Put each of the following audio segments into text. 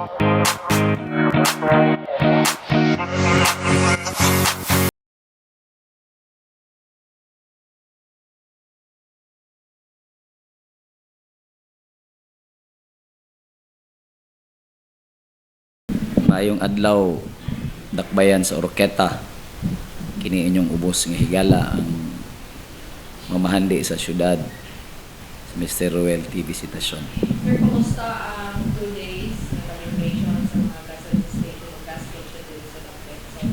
Maayong adlaw dakbayan sa Oroqueta. Kini inyong ubos nga higala ang mamahandi sa syudad, si Mr. Ruel TV Citation. Sir, kumusta ang 2 days na calibration sa mga gasoline station o gas station dito sa Dakbayan?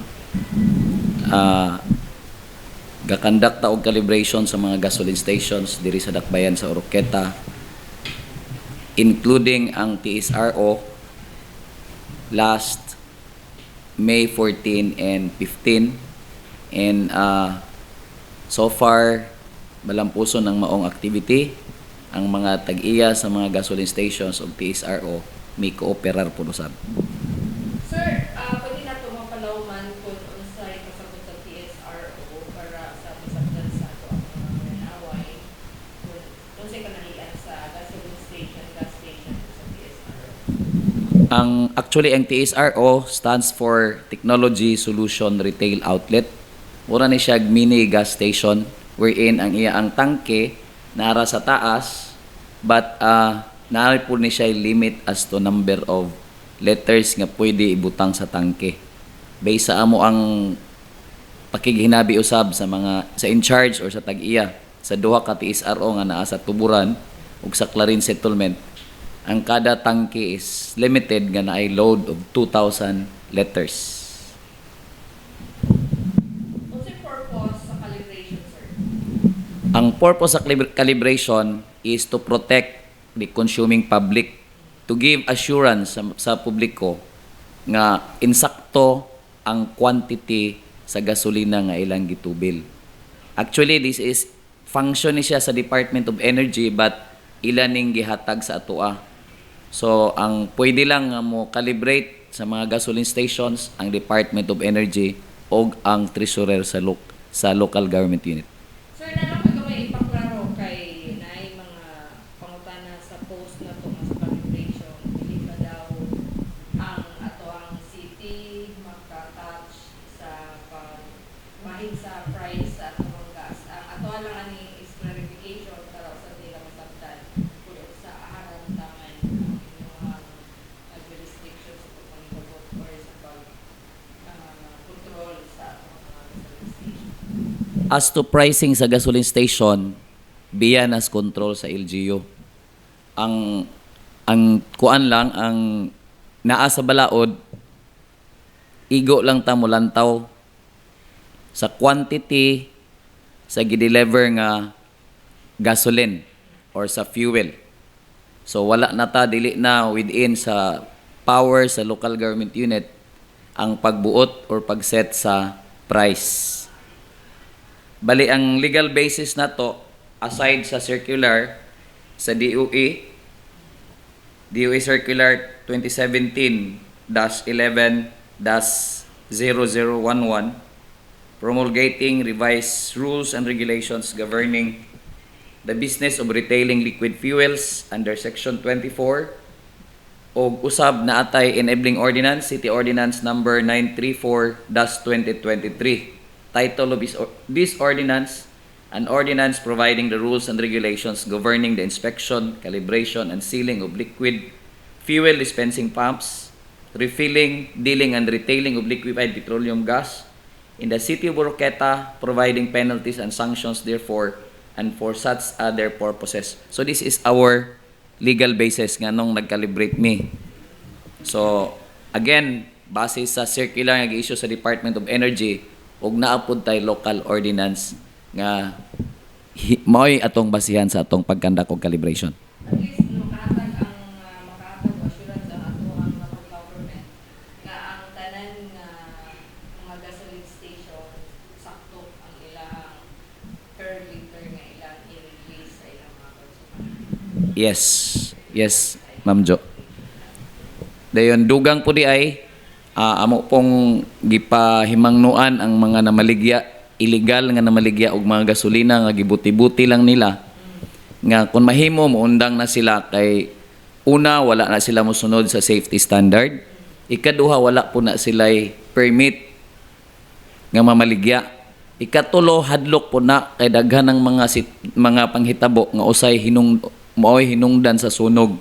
Gakandak ta og calibration sa mga gasoline stations diri sa dakbayan sa Oroqueta, including ang TSRO last May 14 and 15, and so far balampuson ng maong activity ang mga tag-iya sa mga gasoline stations o TSRO may kooperar po usab. Sir, pwede na ito mapalawman kung unsay kasabot sa TSRO para sa masabdan sa ito ang mga manaway kung unsay kanalian sa gasoline station, gas station sa TSRO? Actually ang TSRO stands for Technology Solution Retail Outlet. Mura ni siya mini gas station wherein ang ang tangke nara sa taas, but naari po ni siya limit as to number of liters nga pwede ibutang sa tangke. Based sa amo ang pakighinabi usab sa mga sa in charge or sa tag-iya sa duha ka TSRO nga naa sa Tuburan ug sa Clarin Settlement, ang kada tangke is limited nga naay load of 2,000 liters. Unsay purpose sa calibration, sir? Ang purpose sa calibration is to protect the consuming public, to give assurance sa publiko nga insakto ang quantity sa gasolina nga ilang gitubil. Actually, this is function ni siya sa Department of Energy, but ilan ning gihatag sa atoa. So, ang pwede lang nga mo calibrate sa mga gasoline stations ang Department of Energy o ang treasurer sa local government unit. Sir, nalang ka may ipaklaro kay naay mga pangutana sa post na to sa calibration. Dili ba daw ang ato ang city magka-touch sa pagmahig sa price sa atong gas. Ang ato lang ani is clarification para sa nila masabtan kung sa aharan taman ang mga restrictions sa pagpangibot or sa control sa atong mga gasoline station. As to pricing sa gasoline station, biyan as control sa LGU. Ang kuan lang, ang naa sa balaod, igo lang ta mo lantaw sa quantity sa gideliver nga gasoline or sa fuel. So wala na ta, dili na within sa power sa local government unit ang pagbuot or pagset sa price. Bali, ang legal basis na to, aside sa circular sa DOE Circular 2017-11-0011, promulgating revised rules and regulations governing the business of retailing liquid fuels under Section 24, o usab na atay enabling ordinance, City Ordinance number 934-2023. Title of this ordinance, an ordinance providing the rules and regulations governing the inspection, calibration, and sealing of liquid fuel dispensing pumps, refilling, dealing, and retailing of liquefied petroleum gas in the city of Oroqueta, providing penalties and sanctions therefore, and for such other purposes. So this is our legal basis nga nung nag-calibrate me. So again, base sa circular nga gi-issue sa Department of Energy, ug naapod tay local ordinance nga mao'y atong basihan sa atong pagkandak og calibration. At least makahatag assurance ang ato ang local government nga ang tanan nga mga gasoline station sakto ang ilang per liter nga ilang i-release sa ilang mga consumer. Yes, Ma'am Jo. Dayon dugang po di ay amo pong gipahimangnuan ang mga namaligya, illegal nga namaligya og mga gasolina nga gibuti-buti lang nila, nga kung mahimo moundang na sila kay una, wala na sila mosunod sa safety standard. Ikaduha, wala po na sila permit nga mamaligya. Ikatulo, hadlok po na kay daghan ng mga panghitabo nga usay maoy hinungdan sa sunog.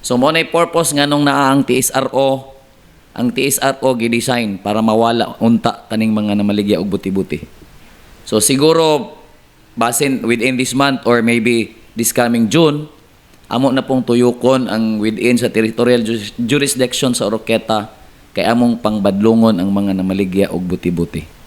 So mo na purpose nga nung naa ang TSRO. Ang TSRO gidesign para mawala unta kaning mga namaligya og buti-buti. So siguro basin within this month or maybe this coming June, amo na pong tuyukon ang within sa territorial jurisdiction sa Oroqueta kay among pangbadlongon ang mga namaligya og buti-buti.